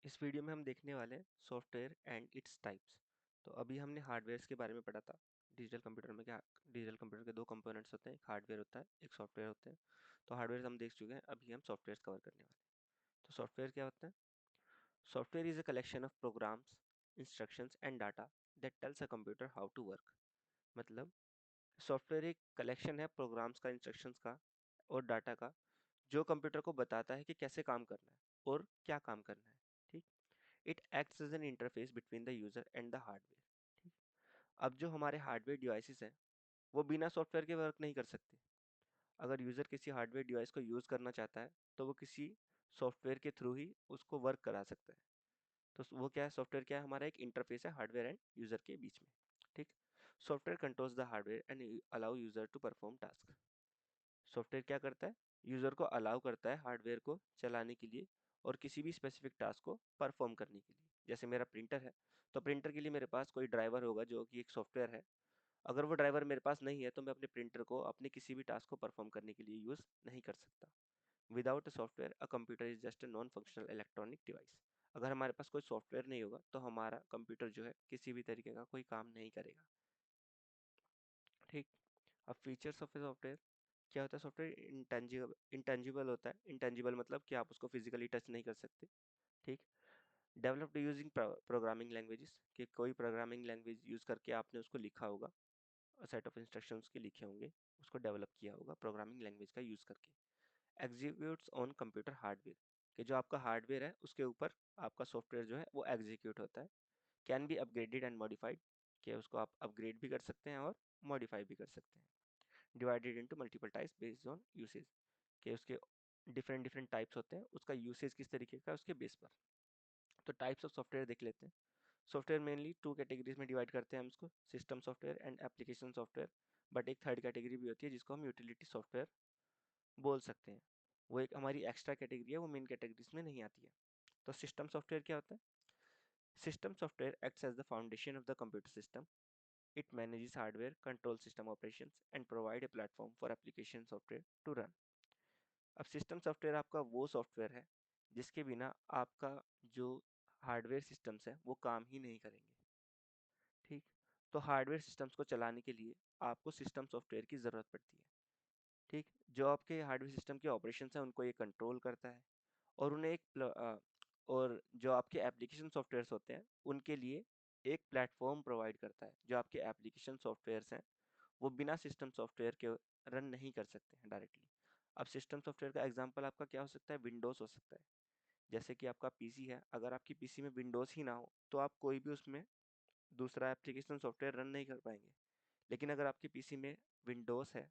इस वीडियो में हम देखने वाले हैं सॉफ्टवेयर एंड इट्स टाइप्स। तो अभी हमने हार्डवेयर्स के बारे में पढ़ा था। डिजिटल कंप्यूटर में क्या, डिजिटल कंप्यूटर के दो कंपोनेंट्स होते हैं, एक हार्डवेयर होता है, एक सॉफ्टवेयर होते हैं। तो हार्डवेयर हम देख चुके हैं, अभी हम सॉफ्टवेयर कवर करने वाले हैं। तो सॉफ्टवेयर क्या होता है? Software is a collection of programs, instructions and data that tells a computer how to work. मतलब सॉफ्टवेयर एक कलेक्शन है प्रोग्राम्स का, इंस्ट्रक्शंस का और डाटा का, जो कंप्यूटर को बताता है कि कैसे काम करना है और क्या काम करना है। ठीक। It acts as an interface between the user and the hardware. ठीक। अब जो हमारे हार्डवेयर डिवाइसेस हैं वो बिना सॉफ्टवेयर के वर्क नहीं कर सकते। अगर यूजर किसी हार्डवेयर डिवाइस को यूज करना चाहता है तो वो किसी सॉफ्टवेयर के थ्रू ही उसको वर्क करा सकता है। तो वो क्या है? सॉफ्टवेयर क्या है? हमारा एक इंटरफेस है हार्डवेयर एंड यूजर के बीच में। ठीक। Software controls the hardware and allow user to perform task. Software क्या करता है? यूजर को अलाउ करता है हार्डवेयर को चलाने के लिए और किसी भी स्पेसिफिक टास्क को परफॉर्म करने के लिए। जैसे मेरा प्रिंटर है, तो प्रिंटर के लिए मेरे पास कोई ड्राइवर होगा जो कि एक सॉफ्टवेयर है। अगर वो ड्राइवर मेरे पास नहीं है तो मैं अपने प्रिंटर को अपने किसी भी टास्क को परफॉर्म करने के लिए यूज नहीं कर सकता। Without a software a computer is just a non functional electronic device. अगर हमारे पास कोई सॉफ्टवेयर नहीं होगा तो हमारा कंप्यूटर जो है किसी भी तरीके का कोई काम नहीं करेगा। ठीक। अब फीचर्स ऑफ ए सॉफ्टवेयर क्या होता है? सॉफ्टवेयर इंटेंजिबल इंटेंजिबल होता है। इंटेंजिबल मतलब कि आप उसको फिजिकली टच नहीं कर सकते। ठीक। डेवलप्ड यूजिंग प्रोग्रामिंग लैंग्वेजेस, कि कोई प्रोग्रामिंग लैंग्वेज यूज करके आपने उसको लिखा होगा, सेट ऑफ इंस्ट्रक्शंस के लिखे होंगे, उसको डेवलप किया होगा प्रोग्रामिंग लैंग्वेज का यूज करके। एग्जीक्यूट्स ऑन कंप्यूटर हार्डवेयर, कि जो आपका हार्डवेयर है उसके ऊपर आपका सॉफ्टवेयर जो है वो एग्जीक्यूट होता है। Can be upgraded and modified, कि उसको आप अपग्रेड भी कर सकते हैं और मॉडिफाई भी कर सकते हैं। Divided into multiple types based on usage, कि उसके डिफरेंट डिफरेंट टाइप्स होते हैं, उसका यूसेज किस तरीके का है उसके बेस पर। तो टाइप्स ऑफ सॉफ्टवेयर देख लेते हैं। सॉफ्टवेयर मेनली टू कैटेगरीज में डिवाइड करते हैं हम इसको, system software and application software. But एक थर्ड कैटेगरी भी होती है जिसको हम यूटिलिटी सॉफ्टवेयर बोल सकते हैं। वो एक हमारी एक्स्ट्रा कैटेगरी है, वो मेन कैटेगरीज में नहीं आती है। तो सिस्टम सॉफ्टवेयर क्या होता है? System software acts as the foundation of the computer system. It manages hardware, control system operations, and provide a platform for application software to run. अब सिस्टम सॉफ्टवेयर आपका वो सॉफ्टवेयर है जिसके बिना आपका जो हार्डवेयर सिस्टम्स है वो काम ही नहीं करेंगे। ठीक। तो हार्डवेयर सिस्टम्स को चलाने के लिए आपको सिस्टम सॉफ्टवेयर की ज़रूरत पड़ती है। ठीक। जो आपके हार्डवेयर सिस्टम के ऑपरेशंस हैं उनको ये कंट्रोल करता है और उन्हें और जो आपके एप्लीकेशन सॉफ्टवेयर्स होते हैं उनके लिए एक प्लेटफॉर्म प्रोवाइड करता है। जो आपके एप्लीकेशन सॉफ्टवेयर्स हैं वो बिना सिस्टम सॉफ्टवेयर के रन नहीं कर सकते हैं डायरेक्टली। अब सिस्टम सॉफ्टवेयर का एग्जांपल आपका क्या हो सकता है? विंडोज़ हो सकता है। जैसे कि आपका पीसी है, अगर आपकी पीसी में विंडोज़ ही ना हो तो आप कोई भी उसमें दूसरा एप्लीकेशन सॉफ्टवेयर रन नहीं कर पाएंगे। लेकिन अगर आपकी पीसी में विंडोज़ है,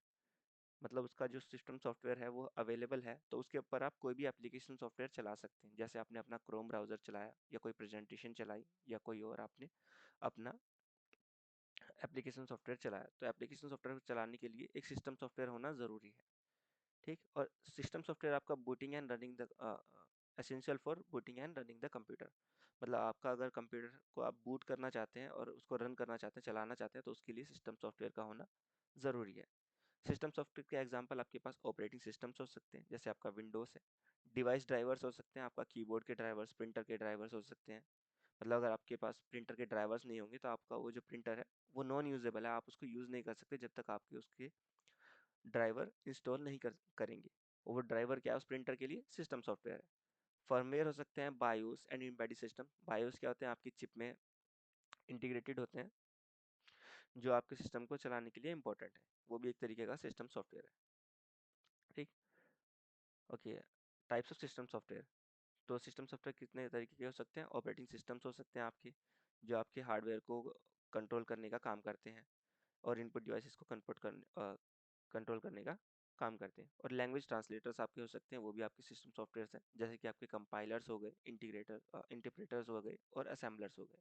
मतलब उसका जो सिस्टम सॉफ्टवेयर है वो अवेलेबल है, तो उसके ऊपर आप कोई भी एप्लीकेशन सॉफ्टवेयर चला सकते हैं। जैसे आपने अपना क्रोम ब्राउज़र चलाया या कोई प्रेजेंटेशन चलाई या कोई और आपने अपना एप्लीकेशन सॉफ्टवेयर चलाया, तो एप्लीकेशन सॉफ्टवेयर चलाने के लिए एक सिस्टम सॉफ्टवेयर होना ज़रूरी है। ठीक। और सिस्टम सॉफ्टवेयर आपका booting and running the essential for booting and running the computer. मतलब आपका अगर कंप्यूटर को आप बूट करना चाहते हैं और उसको रन करना चाहते हैं, चलाना चाहते हैं, तो उसके लिए सिस्टम सॉफ्टवेयर का होना ज़रूरी है। सिस्टम सॉफ्टवेयर के एग्जांपल आपके पास ऑपरेटिंग सिस्टम्स हो सकते हैं, जैसे आपका विंडोज़ है। डिवाइस ड्राइवर्स हो सकते हैं, आपका कीबोर्ड के ड्राइवर्स, प्रिंटर के ड्राइवर्स हो सकते हैं। मतलब अगर आपके पास प्रिंटर के ड्राइवर्स नहीं होंगे तो आपका वो जो प्रिंटर है वो नॉन यूजेबल है, आप उसको यूज़ नहीं कर सकते जब तक आपके उसके ड्राइवर इंस्टॉल नहीं करेंगे। और वो ड्राइवर क्या है उस प्रिंटर के लिए? सिस्टम सॉफ्टवेयर है। फर्मवेयर हो सकते हैं, BIOS and embedded system. BIOS क्या होते हैं? आपकी चिप में इंटीग्रेटेड होते हैं, जो आपके सिस्टम को चलाने के लिए इंपॉर्टेंट है। वो भी एक तरीके का सिस्टम सॉफ्टवेयर है। ठीक। Okay. Types of system software. तो सिस्टम सॉफ्टवेयर कितने तरीके के हो सकते हैं? ऑपरेटिंग सिस्टम्स हो सकते हैं आपके, जो आपके हार्डवेयर को कंट्रोल करने का काम करते हैं और इनपुट डिवाइसेस को कंट्रोल करने का काम करते हैं। और लैंग्वेज ट्रांसलेटर्स आपके हो सकते हैं, वो भी आपके सिस्टम सॉफ्टवेयर्स हैं, जैसे कि आपके कंपाइलर्स हो गए, इंटरप्रेटर्स हो गए और असेंबलर्स हो गए।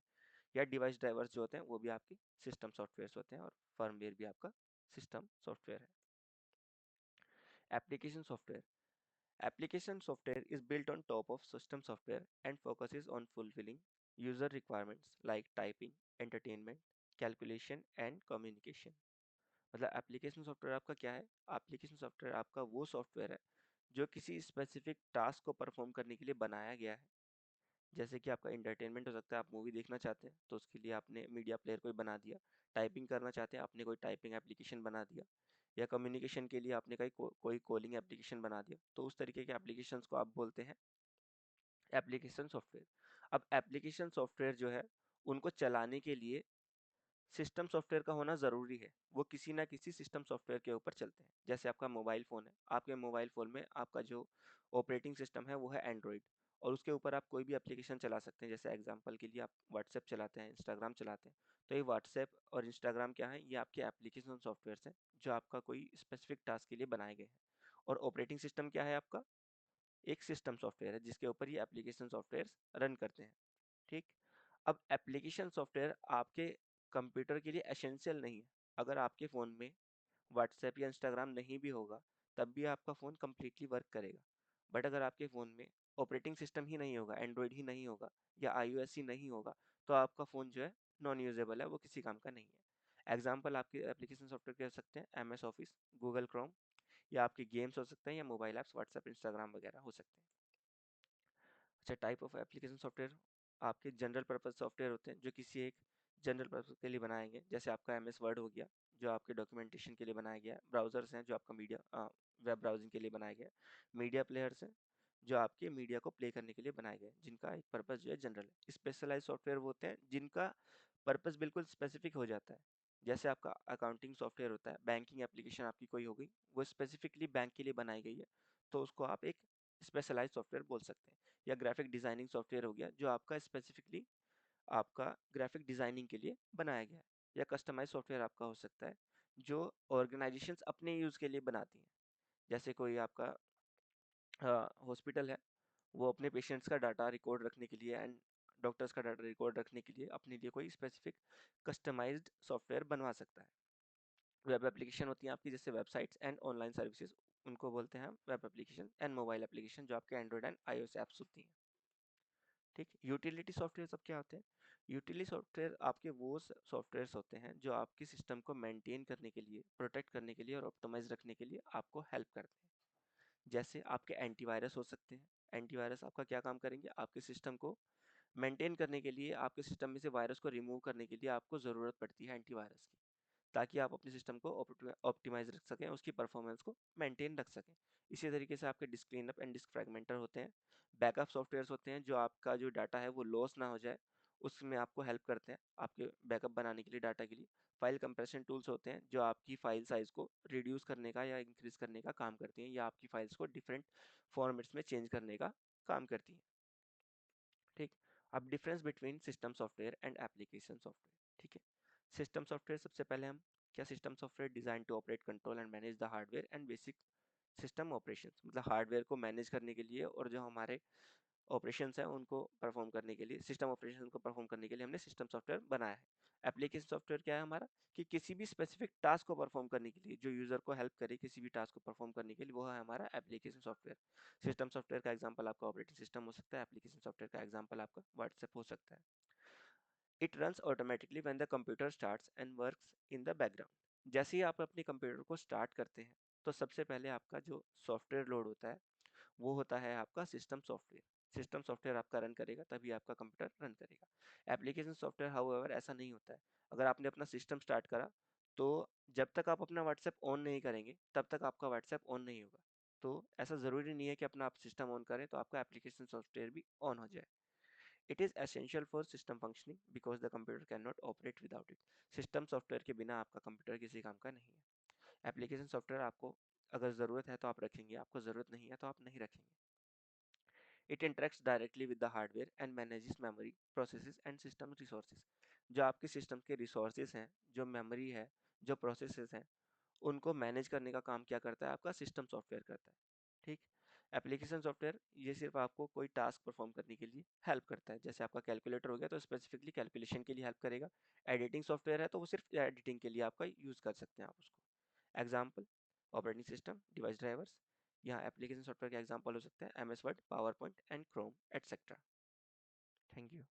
या डिवाइस ड्राइवर्स जो होते हैं वो भी आपके सिस्टम सॉफ्टवेयर्स होते हैं और फर्मवेयर भी आपका सिस्टम सॉफ्टवेयर है। Application software. Application software is built on top of system software and focuses on fulfilling user requirements like typing, entertainment, calculation and communication. मतलब एप्लीकेशन सॉफ्टवेयर आपका क्या है? एप्लीकेशन सॉफ्टवेयर आपका वो सॉफ्टवेयर है जो किसी स्पेसिफिक टास्क को परफॉर्म करने के लिए बनाया गया है। जैसे कि आपका इंटरटेनमेंट हो सकता है, आप मूवी देखना चाहते हैं तो उसके लिए आपने मीडिया प्लेयर कोई बना दिया। टाइपिंग करना चाहते हैं, आपने कोई टाइपिंग एप्लीकेशन बना दिया। या कम्युनिकेशन के लिए आपने कोई कॉलिंग एप्लीकेशन बना दिया। तो उस तरीके के एप्लीकेशंस को आप बोलते हैं एप्लीकेशन सॉफ्टवेयर। अब एप्लीकेशन सॉफ्टवेयर जो है, उनको चलाने के लिए सिस्टम सॉफ्टवेयर का होना ज़रूरी है। वो किसी ना किसी सिस्टम सॉफ्टवेयर के ऊपर चलते हैं। जैसे आपका मोबाइल फ़ोन है, आपके मोबाइल फ़ोन में आपका जो ऑपरेटिंग सिस्टम है वो है एंड्रॉयड, और उसके ऊपर आप कोई भी एप्लीकेशन चला सकते हैं। जैसे एग्जांपल के लिए आप व्हाट्सएप चलाते हैं, इंस्टाग्राम चलाते हैं, तो ये व्हाट्सएप और इंस्टाग्राम क्या है, ये आपके एप्लीकेशन सॉफ्टवेयर्स हैं जो आपका कोई स्पेसिफिक टास्क के लिए बनाए गए हैं। और ऑपरेटिंग सिस्टम क्या है आपका, एक सिस्टम सॉफ्टवेयर है जिसके ऊपर ये एप्लीकेशन सॉफ्टवेयर्स रन करते हैं। ठीक। अब एप्लीकेशन सॉफ्टवेयर आपके कंप्यूटर के लिए एसेंशियल नहीं है। अगर आपके फ़ोन में व्हाट्सएप या इंस्टाग्राम नहीं भी होगा, तब भी आपका फ़ोन कम्प्लीटली वर्क करेगा। बट अगर आपके फ़ोन में ऑपरेटिंग सिस्टम ही नहीं होगा, एंड्रॉयड ही नहीं होगा, या आईओएस ही नहीं होगा, तो आपका फ़ोन जो है नॉन यूजेबल है, वो किसी काम का नहीं है। एग्जाम्पल आपके एप्लीकेशन सॉफ्टवेयर कह सकते हैं M S Office, Google Chrome, या आपके गेम्स हो सकते हैं, या मोबाइल ऐप्स व्हाट्सएप इंस्टाग्राम वगैरह हो सकते हैं। अच्छा, टाइप ऑफ एप्लीकेशन सॉफ्टवेयर आपके जनरल पर्पज सॉफ्टवेयर होते हैं जो किसी एक जनरल पर्पज के लिए बनाएंगे। जैसे आपका एम एस वर्ड हो गया जो आपके डॉक्यूमेंटेशन के लिए बनाया गया है। ब्राउजर्स हैं जो आपका मीडिया वेब ब्राउजिंग के लिए बनाया गया है। मीडिया प्लेयर्स हैं जो आपके मीडिया को प्ले करने के लिए बनाए गए हैं, जिनका एक पर्पज जो है जनरल है। स्पेशलाइज सॉफ्टवेयर वो होते हैं जिनका पर्पज बिल्कुल स्पेसिफिक हो जाता है। जैसे आपका अकाउंटिंग सॉफ्टवेयर होता है, बैंकिंग एप्लीकेशन आपकी कोई हो गई, वो स्पेसिफिकली बैंक के लिए बनाई गई है, तो उसको आप एक स्पेशलाइज सॉफ्टवेयर बोल सकते हैं। या ग्राफिक डिजाइनिंग सॉफ्टवेयर हो गया जो आपका स्पेसिफिकली आपका ग्राफिक डिजाइनिंग के लिए बनाया गया है। या कस्टमाइज सॉफ्टवेयर आपका हो सकता है जो ऑर्गेनाइजेशंस अपने यूज के लिए बनाती हैं। जैसे कोई आपका हॉस्पिटल है, वो अपने पेशेंट्स का डाटा रिकॉर्ड रखने के लिए एंड डॉक्टर्स का डाटा रिकॉर्ड रखने के लिए अपने लिए कोई स्पेसिफिक कस्टमाइज्ड सॉफ्टवेयर बनवा सकता है। वेब एप्लीकेशन होती हैं आपकी, जैसे वेबसाइट्स एंड ऑनलाइन सर्विसेज, उनको बोलते हैं हम web application. And mobile application जो आपके एंड्रॉइड एंड आईओएस ऐप्स होती हैं। ठीक। यूटिलिटी सॉफ्टवेयर सब क्या होते हैं? यूटिलिटी सॉफ्टवेयर आपके वो सॉफ्टवेयर्स होते हैं जो आपके सिस्टम को मेंटेन करने के लिए, प्रोटेक्ट करने के लिए और ऑप्टिमाइज रखने के लिए आपको हेल्प करते हैं। जैसे आपके एंटीवायरस हो सकते हैं। एंटीवायरस आपका क्या काम करेंगे, आपके सिस्टम को मेंटेन करने के लिए, आपके सिस्टम में से वायरस को रिमूव करने के लिए आपको ज़रूरत पड़ती है एंटीवायरस की, ताकि आप अपने सिस्टम को ऑप्टिमाइज रख सकें, उसकी परफॉर्मेंस को मेंटेन रख सकें। इसी तरीके से आपके डिस्क क्लीनअप एंड डिस्क फ्रैगमेंटर होते हैं। बैकअप सॉफ्टवेयर्स होते हैं जो आपका जो डाटा है वो लॉस ना हो जाए, उसमें आपको हेल्प करते हैं आपके बैकअप बनाने के लिए, डाटा के लिए। फाइल कंप्रेशन टूल्स होते हैं जो आपकी फाइल साइज को रिड्यूस करने का या इंक्रीज करने का काम करती हैं, या आपकी फाइल्स को डिफरेंट फॉर्मेट्स में चेंज करने का काम करती हैं। ठीक। अब difference between system software and application software. ठीक है। सिस्टम सॉफ्टवेयर, सबसे पहले हम क्या, system software design to operate, control and manage the hardware and basic system operations, मतलब हार्डवेयर को मैनेज करने के लिए और जो हमारे ऑपरेशंस हैं उनको परफॉर्म करने के लिए, सिस्टम ऑपरेशन को परफॉर्म करने के लिए हमने सिस्टम सॉफ्टवेयर बनाया है। एप्लीकेशन सॉफ्टवेयर क्या है हमारा, कि किसी भी स्पेसिफिक टास्क को परफॉर्म करने के लिए, जो यूजर को हेल्प करे किसी भी टास्क को परफॉर्म करने के लिए, वो है हमारा एप्लीकेशन सॉफ्टवेयर। सिस्टम सॉफ्टवेयर का एग्जांपल आपका ऑपरेटिंग सिस्टम हो सकता है, एप्लीकेशन सॉफ्टवेयर का एग्जांपल आपका व्हाट्सएप हो सकता है। It runs automatically when the computer starts and works in the background. जैसे ही आप अपने कंप्यूटर को स्टार्ट करते हैं, तो सबसे पहले आपका जो सॉफ्टवेयर लोड होता है वो होता है आपका सिस्टम सॉफ्टवेयर। सिस्टम सॉफ्टवेयर आपका रन करेगा तभी आपका कंप्यूटर रन करेगा। एप्लीकेशन सॉफ्टवेयर हाउएवर ऐसा नहीं होता है। अगर आपने अपना सिस्टम स्टार्ट करा, तो जब तक आप अपना व्हाट्सएप ऑन नहीं करेंगे तब तक आपका व्हाट्सएप ऑन नहीं होगा। तो ऐसा ज़रूरी नहीं है कि अपना आप सिस्टम ऑन करें तो आपका एप्लीकेशन सॉफ्टवेयर भी ऑन हो जाए। It is essential for system functioning because the computer can not operate without it. System software के बिना आपका कंप्यूटर किसी काम का नहीं है। एप्लीकेशन सॉफ्टवेयर आपको अगर ज़रूरत है तो आप रखेंगे, आपको ज़रूरत नहीं है तो आप नहीं रखेंगे। It interacts directly with the hardware and manages memory, processes and system resources. जो आपके सिस्टम के रिसोर्सेज हैं, जो मेमोरी है, जो प्रोसेसेस हैं, उनको मैनेज करने का काम क्या करता है, आपका सिस्टम सॉफ्टवेयर करता है। ठीक। एप्लीकेशन सॉफ्टवेयर ये सिर्फ आपको कोई टास्क परफॉर्म करने के लिए हेल्प करता है। जैसे आपका कैलकुलेटर हो गया तो स्पेसिफिकली कैलकुलेशन के लिए हेल्प करेगा। एडिटिंग सॉफ्टवेयर है तो वो सिर्फ एडिटिंग के लिए आपका यूज़ कर सकते हैं आप उसको। Example, operating system, device drivers. यहाँ एप्लीकेशन सॉफ्टवेयर के एग्जाम्पल हो सकते हैं M S Word, PowerPoint and Chrome etcetera. Thank you.